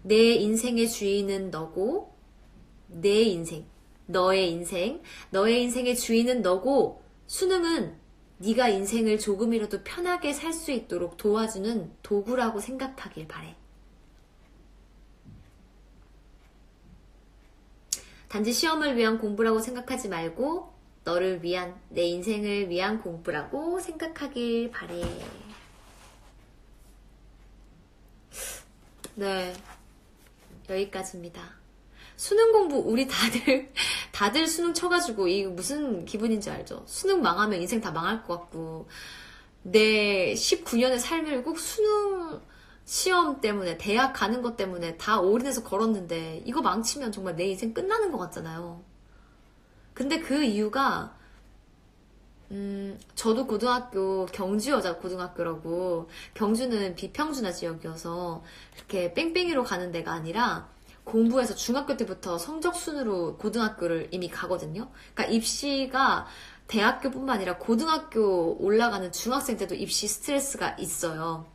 내 인생의 주인은 너고 내 인생, 너의 인생의 주인은 너고 수능은 네가 인생을 조금이라도 편하게 살 수 있도록 도와주는 도구라고 생각하길 바래. 단지 시험을 위한 공부라고 생각하지 말고 너를 위한, 내 인생을 위한 공부라고 생각하길 바래. 네, 여기까지입니다. 수능 공부 우리 다들 수능 쳐가지고 이게 무슨 기분인지 알죠? 수능 망하면 인생 다 망할 것 같고 내 19년의 삶을 꼭 수능 시험 때문에 대학 가는 것 때문에 다 올인해서 걸었는데 이거 망치면 정말 내 인생 끝나는 것 같잖아요. 근데 그 이유가 저도 고등학교 경주여자고등학교라고 경주는 비평준화 지역이어서 이렇게 뺑뺑이로 가는 데가 아니라 공부해서 중학교 때부터 성적 순으로 고등학교를 이미 가거든요. 그러니까 입시가 대학교뿐만 아니라 고등학교 올라가는 중학생 때도 입시 스트레스가 있어요.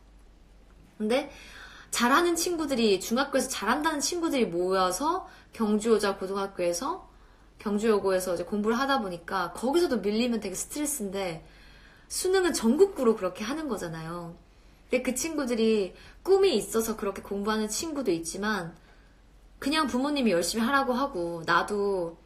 근데 잘하는 친구들이 중학교에서 잘한다는 친구들이 모여서 경주여자고등학교에서 경주여고에서 이제 공부를 하다 보니까 거기서도 밀리면 되게 스트레스인데 수능은 전국구로 그렇게 하는 거잖아요. 근데 그 친구들이 꿈이 있어서 그렇게 공부하는 친구도 있지만 그냥 부모님이 열심히 하라고 하고 나도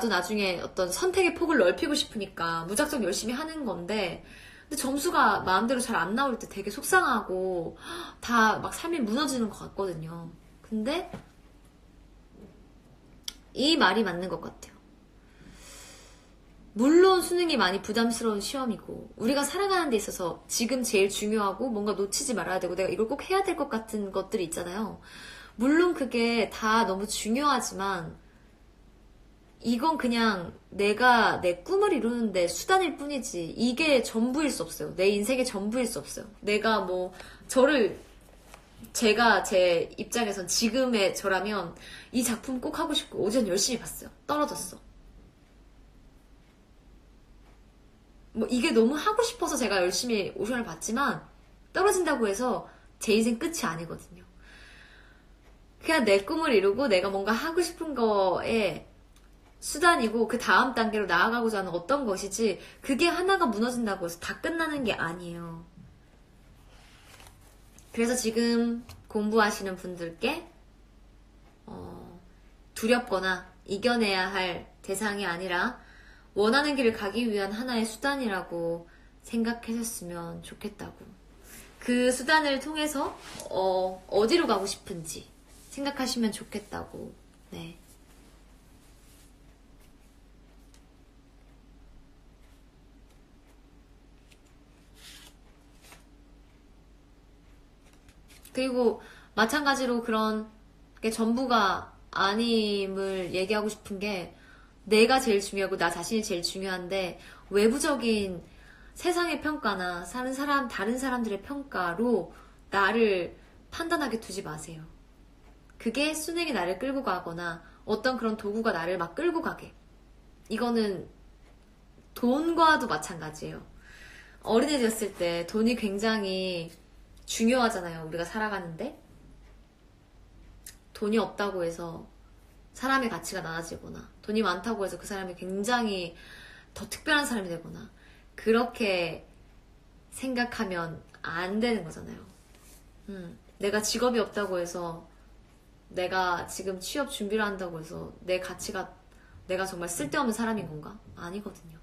나중에 어떤 선택의 폭을 넓히고 싶으니까 무작정 열심히 하는 건데 근데 점수가 마음대로 잘 안 나올 때 되게 속상하고 다 막 삶이 무너지는 것 같거든요. 근데 이 말이 맞는 것 같아요. 물론 수능이 많이 부담스러운 시험이고 우리가 살아가는 데 있어서 지금 제일 중요하고 뭔가 놓치지 말아야 되고 내가 이걸 꼭 해야 될 것 같은 것들이 있잖아요. 물론 그게 다 너무 중요하지만 이건 그냥 내가 내 꿈을 이루는데 수단일 뿐이지 이게 전부일 수 없어요. 내 인생의 전부일 수 없어요. 내가 뭐 제가 제 입장에선 지금의 저라면 이 작품 꼭 하고 싶고 오전 열심히 봤어요. 떨어졌어. 뭐 이게 너무 하고 싶어서 제가 열심히 오션을 봤지만 떨어진다고 해서 제 인생 끝이 아니거든요. 그냥 내 꿈을 이루고 내가 뭔가 하고 싶은 거에 수단이고 그 다음 단계로 나아가고자 하는 어떤 것이지 그게 하나가 무너진다고 해서 다 끝나는 게 아니에요. 그래서 지금 공부하시는 분들께 두렵거나 이겨내야 할 대상이 아니라 원하는 길을 가기 위한 하나의 수단이라고 생각하셨으면 좋겠다고. 그 수단을 통해서 어디로 가고 싶은지 생각하시면 좋겠다고. 네. 그리고 마찬가지로 그런 게 전부가 아님을 얘기하고 싶은 게 내가 제일 중요하고 나 자신이 제일 중요한데 외부적인 세상의 평가나 사는 사람, 다른 사람들의 평가로 나를 판단하게 두지 마세요. 그게 수능이 나를 끌고 가거나 어떤 그런 도구가 나를 막 끌고 가게. 이거는 돈과도 마찬가지예요. 어린애 되었을 때 돈이 굉장히 중요하잖아요. 우리가 살아가는데. 돈이 없다고 해서 사람의 가치가 낮아지거나 돈이 많다고 해서 그 사람이 굉장히 더 특별한 사람이 되거나 그렇게 생각하면 안 되는 거잖아요. 내가 직업이 없다고 해서 내가 지금 취업 준비를 한다고 해서 내 가치가 내가 정말 쓸데없는 사람인 건가? 아니거든요.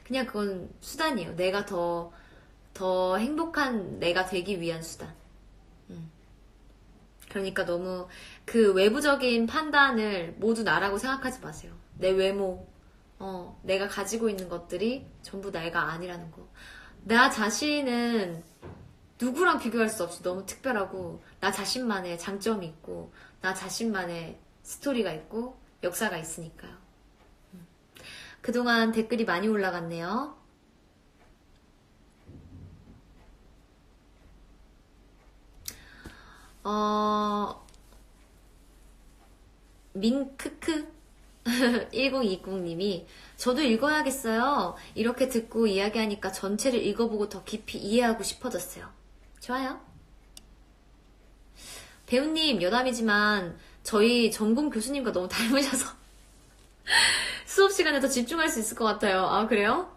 그냥 그건 수단이에요. 내가 더 행복한 내가 되기 위한 수단. 그러니까 너무 그 외부적인 판단을 모두 나라고 생각하지 마세요. 내 외모, 내가 가지고 있는 것들이 전부 내가 아니라는 거. 나 자신은 누구랑 비교할 수 없이 너무 특별하고 나 자신만의 장점이 있고 나 자신만의 스토리가 있고 역사가 있으니까요. 그동안 댓글이 많이 올라갔네요. 민크크 1020님이 저도 읽어야겠어요. 이렇게 듣고 이야기하니까 전체를 읽어보고 더 깊이 이해하고 싶어졌어요. 좋아요. 배우님 여담이지만 저희 전공 교수님과 너무 닮으셔서 수업 시간에 더 집중할 수 있을 것 같아요. 아 그래요?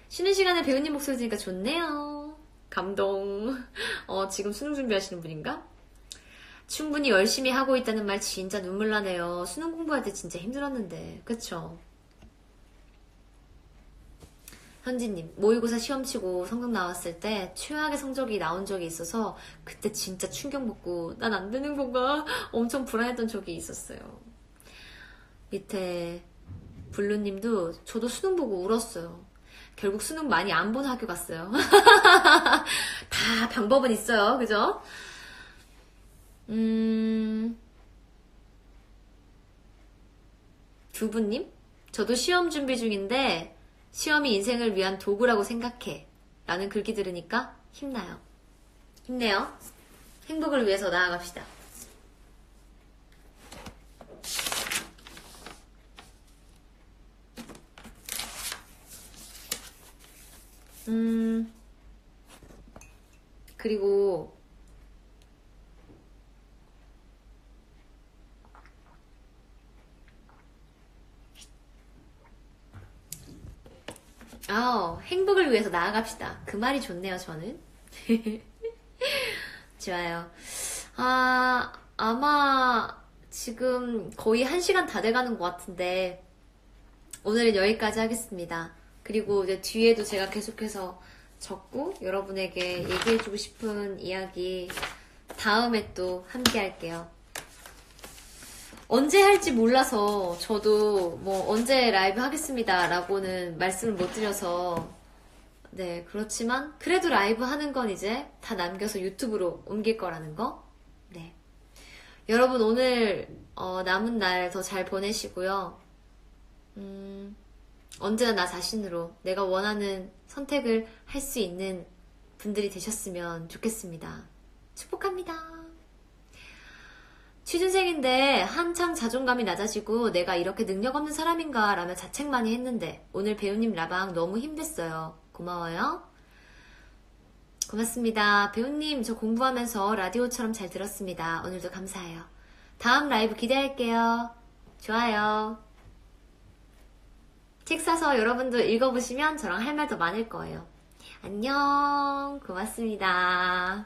쉬는 시간에 배우님 목소리 들으니까 좋네요. 감동. 지금 수능 준비하시는 분인가? 충분히 열심히 하고 있다는 말 진짜 눈물 나네요. 수능 공부할 때 진짜 힘들었는데. 그쵸? 현지님, 모의고사 시험 치고 성적 나왔을 때 최악의 성적이 나온 적이 있어서 그때 진짜 충격 먹고 난 안 되는 건가? 엄청 불안했던 적이 있었어요. 밑에 블루님도 저도 수능 보고 울었어요. 결국 수능 많이 안 본 학교 갔어요. 다 방법은 있어요. 그죠? 두부님? 저도 시험 준비 중인데 시험이 인생을 위한 도구라고 생각해. 라는 글귀 들으니까 힘나요. 힘내요. 행복을 위해서 나아갑시다. 그리고 행복을 위해서 나아갑시다. 그 말이 좋네요, 저는. 좋아요. 아마 지금 거의 1시간 다 돼가는 것 같은데 오늘은 여기까지 하겠습니다. 그리고 이제 뒤에도 제가 계속해서 적고 여러분에게 얘기해주고 싶은 이야기 다음에 또 함께 할게요. 언제 할지 몰라서 저도 뭐 언제 라이브 하겠습니다 라고는 말씀을 못 드려서 네 그렇지만 그래도 라이브 하는 건 이제 다 남겨서 유튜브로 옮길 거라는 거. 네 여러분 오늘 남은 날 더 잘 보내시고요. 언제나 나 자신으로 내가 원하는 선택을 할 수 있는 분들이 되셨으면 좋겠습니다. 축복합니다. 취준생인데 한창 자존감이 낮아지고 내가 이렇게 능력 없는 사람인가 라며 자책 많이 했는데 오늘 배우님 라방 너무 힘냈어요. 고마워요. 고맙습니다. 배우님 저 공부하면서 라디오처럼 잘 들었습니다. 오늘도 감사해요. 다음 라이브 기대할게요. 좋아요. 책 사서 여러분도 읽어보시면 저랑 할 말 더 많을 거예요. 안녕. 고맙습니다.